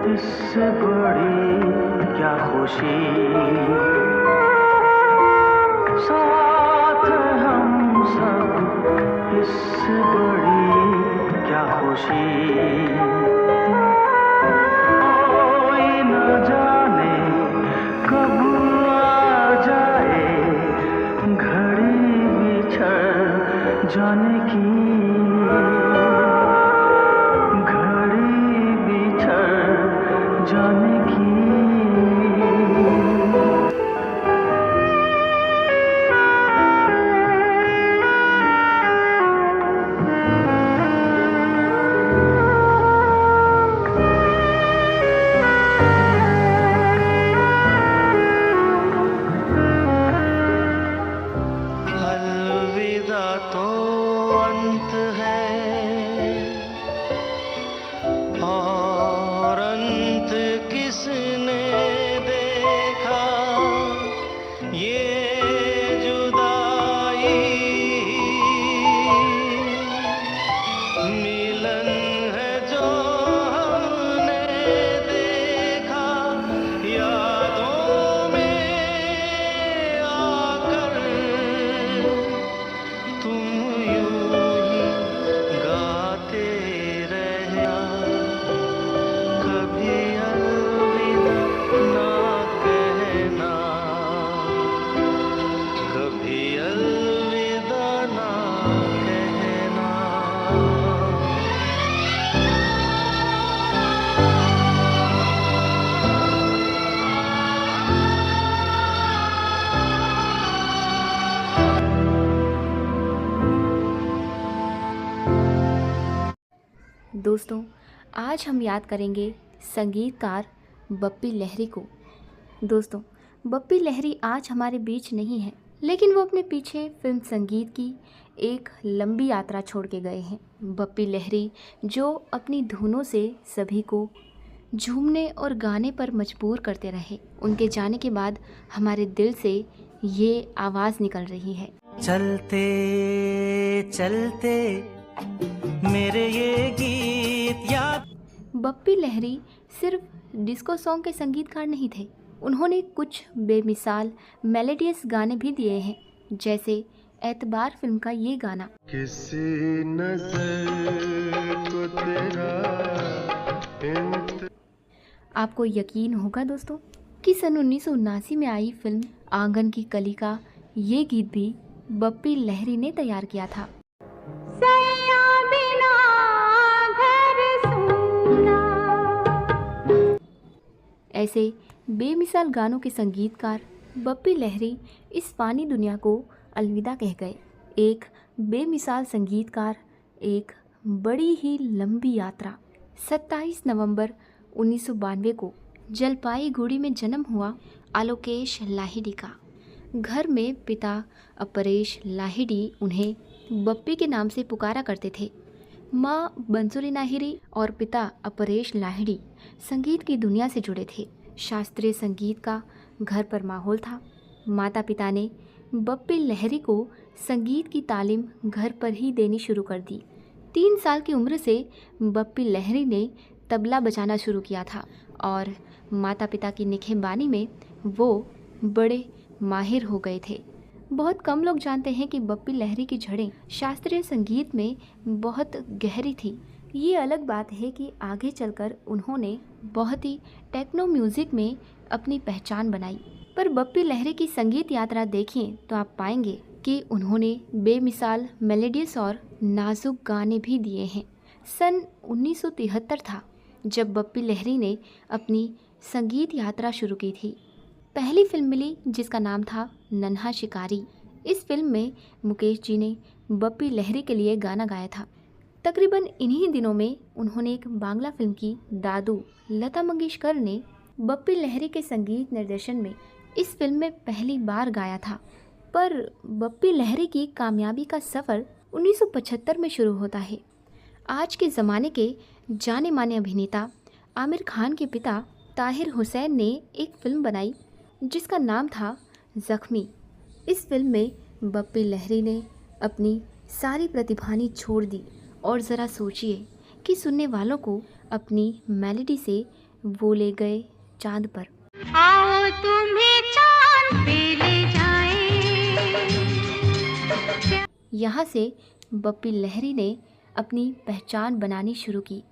इससे बड़ी क्या खुशी, साथ हम सब, इससे बड़ी क्या खुशी। कोई न जाने कब आ जाए घड़ी बिछड़ जाने की, घड़ी बिछड़ जाने की। अलविदा तो अंत है और अंत किसने देखा, ये जुदाई मिलन है जो हमने देखा, यादों में आकर तुम यूं ही गाते रहना, कभी अलविदा ना कहना, कभी अलविदा ना कहना। दोस्तों, आज हम याद करेंगे संगीतकार बप्पी लहिरी को। दोस्तों, बप्पी लहिरी आज हमारे बीच नहीं है, लेकिन वो अपने पीछे फिल्म संगीत की एक लंबी यात्रा छोड़ के गए हैं। बप्पी लहिरी जो अपनी धुनों से सभी को झूमने और गाने पर मजबूर करते रहे, उनके जाने के बाद हमारे दिल से ये आवाज़ निकल रही है। चलते चलते मेरे ये गीत याद। बप्पी लहिरी सिर्फ डिस्को सॉन्ग के संगीतकार नहीं थे, उन्होंने कुछ बेमिसाल मेलोडियस गाने भी दिए हैं, जैसे एतबार फिल्म का ये गाना। किसी नजर को तेरा आपको यकीन होगा दोस्तों कि सन 1979 में आई फिल्म आंगन की कली का ये गीत भी बप्पी लहिरी ने तैयार किया था। ऐसे बेमिसाल गानों के संगीतकार बप्पी लहिरी इस फानी दुनिया को अलविदा कह गए। एक बेमिसाल संगीतकार, एक बड़ी ही लंबी यात्रा। 27 नवंबर 1992 को जलपाईगुड़ी में जन्म हुआ आलोकेश लाहिड़ी का। घर में पिता अपरेश लाहिड़ी उन्हें बप्पी के नाम से पुकारा करते थे। माँ बंसुरी लाहिड़ी और पिता अपरेश लाहिड़ी संगीत की दुनिया से जुड़े थे। शास्त्रीय संगीत का घर पर माहौल था। माता पिता ने बप्पी लहिरी को संगीत की तालीम घर पर ही देनी शुरू कर दी। 3 साल की उम्र से बप्पी लहिरी ने तबला बजाना शुरू किया था और माता पिता की निखेबानी में वो बड़े माहिर हो गए थे। बहुत कम लोग जानते हैं कि बप्पी लहिरी की जड़ें शास्त्रीय संगीत में बहुत गहरी थी। ये अलग बात है कि आगे चलकर उन्होंने बहुत ही टेक्नो म्यूज़िक में अपनी पहचान बनाई, पर बप्पी लहिरी की संगीत यात्रा देखें तो आप पाएंगे कि उन्होंने बेमिसाल मेलोडियस और नाजुक गाने भी दिए हैं। सन 1973 था जब बप्पी लहिरी ने अपनी संगीत यात्रा शुरू की थी। पहली फिल्म मिली जिसका नाम था नन्हा शिकारी। इस फिल्म में मुकेश जी ने बप्पी लहिरी के लिए गाना गाया था। तकरीबन इन्हीं दिनों में उन्होंने एक बांग्ला फिल्म की दादू लता मंगेशकर ने बप्पी लहिरी के संगीत निर्देशन में इस फिल्म में पहली बार गाया था। पर बप्पी लहिरी की कामयाबी का सफ़र 1975 में शुरू होता है। आज के ज़माने के जाने माने अभिनेता आमिर खान के पिता ताहिर हुसैन ने एक फ़िल्म बनाई जिसका नाम था ज़ख्मी। इस फिल्म में बप्पी लहिरी ने अपनी सारी प्रतिभानी छोड़ दी और ज़रा सोचिए कि सुनने वालों को अपनी मेलोडी से वो ले गए चांद पर। आओ तुम्हें चांद पे ले जाएं। यहाँ से बप्पी लहरी ने अपनी पहचान बनानी शुरू की।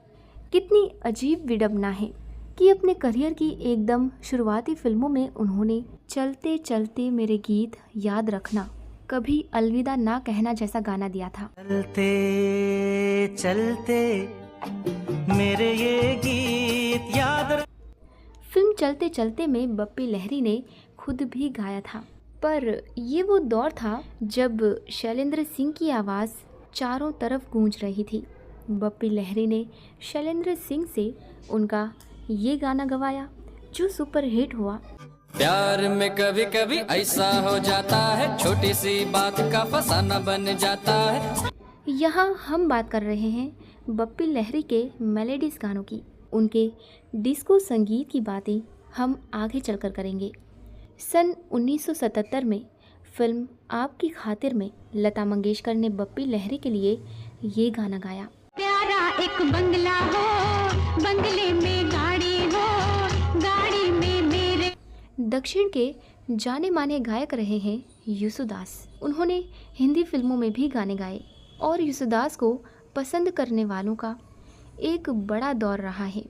कितनी अजीब विडंबना है कि अपने करियर की एकदम शुरुआती फिल्मों में उन्होंने चलते चलते मेरे गीत याद रखना, कभी अलविदा ना कहना जैसा गाना दिया था। चलते चलते मेरे ये गीत याद। फिल्म चलते चलते में बप्पी लहरी ने खुद भी गाया था, पर ये वो दौर था जब शैलेंद्र सिंह की आवाज़ चारों तरफ गूंज रही थी। बप्पी लहरी ने शैलेंद्र सिंह से उनका ये गाना गवाया जो सुपर हिट हुआ। प्यार में कभी कभी ऐसा हो जाता है, छोटी सी बात का फसाना बन जाता है। यहाँ हम बात कर रहे हैं बप्पी लहरी के मेलोडीज गानों की। उनके डिस्को संगीत की बातें हम आगे चलकर करेंगे। सन 1977 में फिल्म आपकी खातिर में लता मंगेशकर ने बप्पी लहरी के लिए ये गाना गाया। प्यारा एक बंगला हो, बंगले में गाड़ी हो, गाड़ी में मेरे। दक्षिण के जाने माने गायक रहे हैं येसुदास। उन्होंने हिंदी फिल्मों में भी गाने गाए और येसुदास को पसंद करने वालों का एक बड़ा दौर रहा है।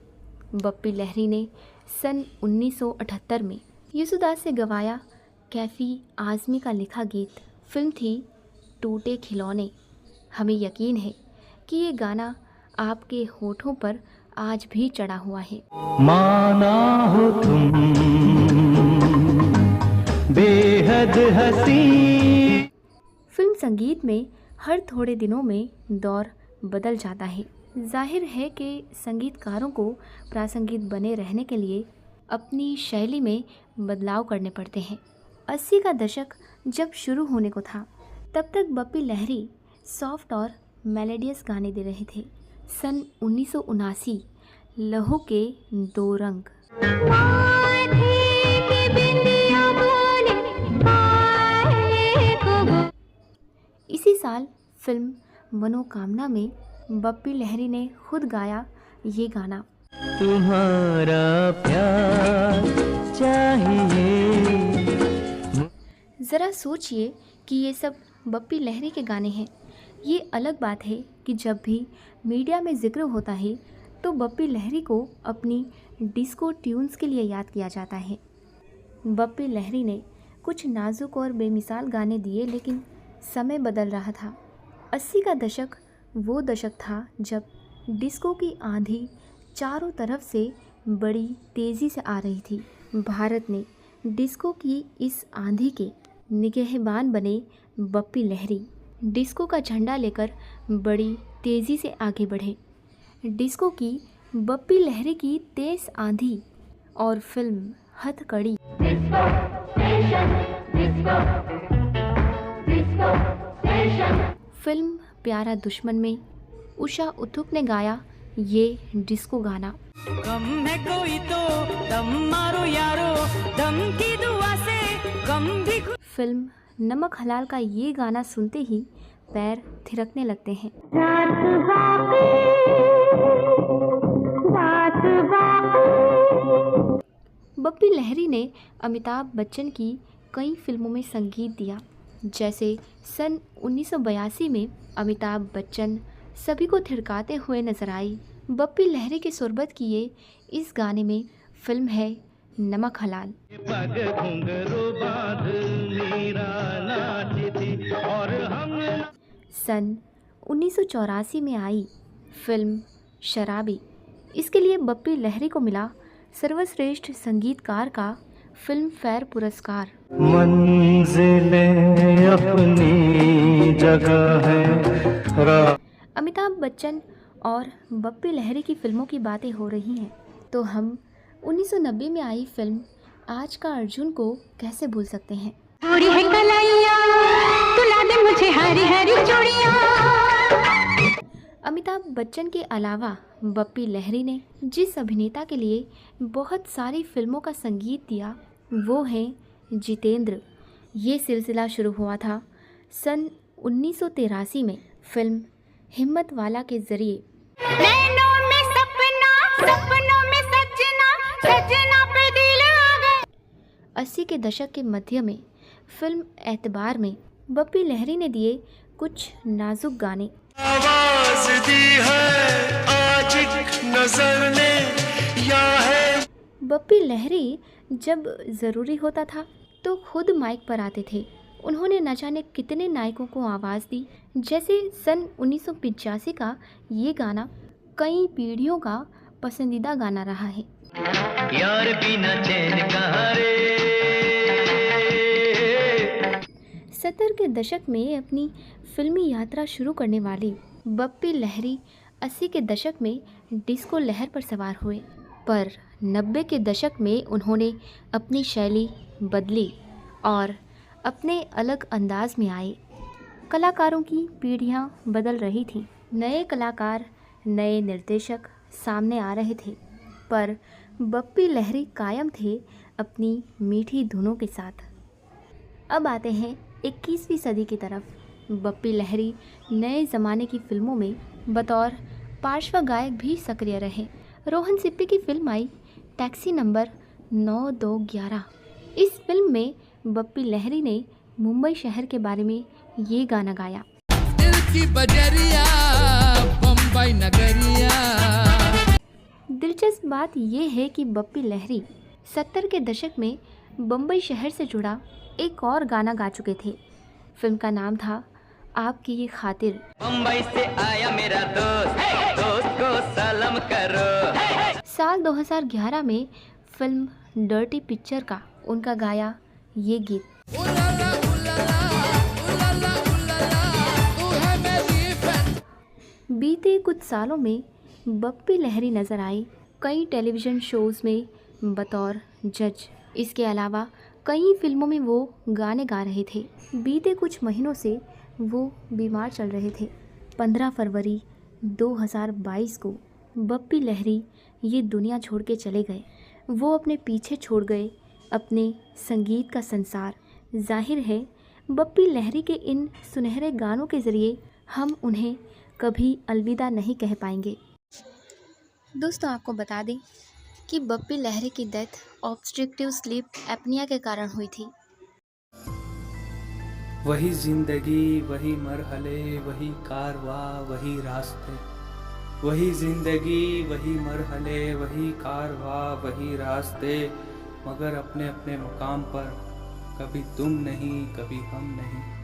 बप्पी लहरी ने सन 1978 में येसुदास से गवाया कैफ़ी आज़मी का लिखा गीत। फिल्म थी टूटे खिलौने। हमें यकीन है कि ये गाना आपके होठों पर आज भी चढ़ा हुआ है। माना हो तुम बेहद हसी। फिल्म संगीत में हर थोड़े दिनों में दौर बदल जाता है। जाहिर है कि संगीतकारों को प्रासंगिक बने रहने के लिए अपनी शैली में बदलाव करने पड़ते हैं। 80 का दशक जब शुरू होने को था, तब तक बप्पी लहरी सॉफ्ट और मेलोडियस गाने दे रहे थे। सन 1979 लहू के दो रंग। इसी साल फिल्म मनोकामना में बप्पी लहरी ने खुद गाया ये गाना। तुम्हारा प्यार चाहिए। ज़रा सोचिए कि ये सब बप्पी लहरी के गाने हैं। ये अलग बात है कि जब भी मीडिया में जिक्र होता है तो बप्पी लहरी को अपनी डिस्को ट्यून्स के लिए याद किया जाता है। बप्पी लहरी ने कुछ नाजुक और बेमिसाल गाने दिए, लेकिन समय बदल रहा था। 80 का दशक वो दशक था जब डिस्को की आंधी चारों तरफ से बड़ी तेज़ी से आ रही थी। भारत में डिस्को की इस आंधी के निगहबान बने बप्पी लहरी। डिस्को का झंडा लेकर बड़ी तेज़ी से आगे बढ़े। डिस्को की बप्पी लहरी की तेज़ आंधी और फिल्म हथकड़ी। फिल्म प्यारा दुश्मन में उषा उत्थुप ने गाया ये डिस्को गाना। कम है कोई तो दम मारो यारो, दम की दुआ से कम भी। फिल्म नमक हलाल का ये गाना सुनते ही पैर थिरकने लगते हैं। बप्पी लहरी ने अमिताभ बच्चन की कई फिल्मों में संगीत दिया, जैसे सन 1982 में अमिताभ बच्चन सभी को थिरकाते हुए नजर आई। बप्पी लहरी के सुरबत किए इस गाने में फिल्म है नमक हलाल। सन 1984 में आई फिल्म शराबी। इसके लिए बप्पी लहरी को मिला सर्वश्रेष्ठ संगीतकार का फिल्म फेयर पुरस्कार। मंजिलें अपनी जगह है। अमिताभ बच्चन और बप्पी लहरी की फिल्मों की बातें हो रही हैं तो हम 1990 में आई फिल्म आज का अर्जुन को कैसे भूल सकते हैं। थोड़ी है कलाइया, तुला दे मुझे हरी हरी चूड़ियां। अमिताभ बच्चन के अलावा बप्पी लहरी ने जिस अभिनेता के लिए बहुत सारी फिल्मों का संगीत दिया वो है जितेंद्र। ये सिलसिला शुरू हुआ था सन 1983 में फिल्म हिम्मत वाला के जरिए। नैनों में सपना, सपनों में सजना, 80 के दशक के मध्य में फिल्म एतबार में बप्पी लहरी ने दिए कुछ नाजुक गाने। आवाज दी है आज एक नजर ने या है। बप्पी लहरी जब ज़रूरी होता था तो खुद माइक पर आते थे। उन्होंने न जाने कितने नायकों को आवाज़ दी। जैसे सन 1985 का ये गाना कई पीढ़ियों का पसंदीदा गाना रहा है। यार बिना चैन कहाँ रे। 70 के दशक में अपनी फिल्मी यात्रा शुरू करने वाली बप्पी लहरी 80 के दशक में डिस्को लहर पर सवार हुए, पर 90 के दशक में उन्होंने अपनी शैली बदली और अपने अलग अंदाज में आए। कलाकारों की पीढ़ियां बदल रही थीं, नए कलाकार, नए निर्देशक सामने आ रहे थे, पर बप्पी लहरी कायम थे अपनी मीठी धुनों के साथ। अब आते हैं 21वीं सदी की तरफ। बप्पी लहरी नए ज़माने की फिल्मों में बतौर पार्श्व गायक भी सक्रिय रहे। रोहन सिप्पी की फिल्म आई टैक्सी नंबर 9211। इस फिल्म में बप्पी लहरी ने मुंबई शहर के बारे में ये गाना गाया। दिल की बजरिया बम्बई नगरिया। दिलचस्प बात यह है कि बप्पी लहरी 70 के दशक में बम्बई शहर से जुड़ा एक और गाना गा चुके थे। फिल्म का नाम था आपकी ये खातिर। मुंबई से आया मेरा दोस्त, दोस्त को सलाम करो। साल 2011 में फिल्म डर्टी पिक्चर का उनका गाया ये गीत। बीते कुछ सालों में बप्पी लहरी नजर आई कई टेलीविज़न शोज़ में बतौर जज। इसके अलावा कई फिल्मों में वो गाने गा रहे थे। बीते कुछ महीनों से वो बीमार चल रहे थे। 15 फरवरी 2022 को बप्पी लहरी ये दुनिया छोड़ के चले गए। वो अपने पीछे छोड़ गए अपने संगीत का संसार। जाहिर है बप्पी लहरी के इन सुनहरे गानों के ज़रिए हम उन्हें कभी अलविदा नहीं कह पाएंगे। दोस्तों, आपको बता दें कि बप्पी लहरी की डेथ ऑब्स्ट्रक्टिव स्लीप एपनिया के कारण हुई थी। वही जिंदगी, वही मरहले, वही कारवा, वही रास्ते। वही जिंदगी, वही मरहले, वही कारवा, वही रास्ते, मगर अपने अपने मुकाम पर, कभी तुम नहीं, कभी हम नहीं।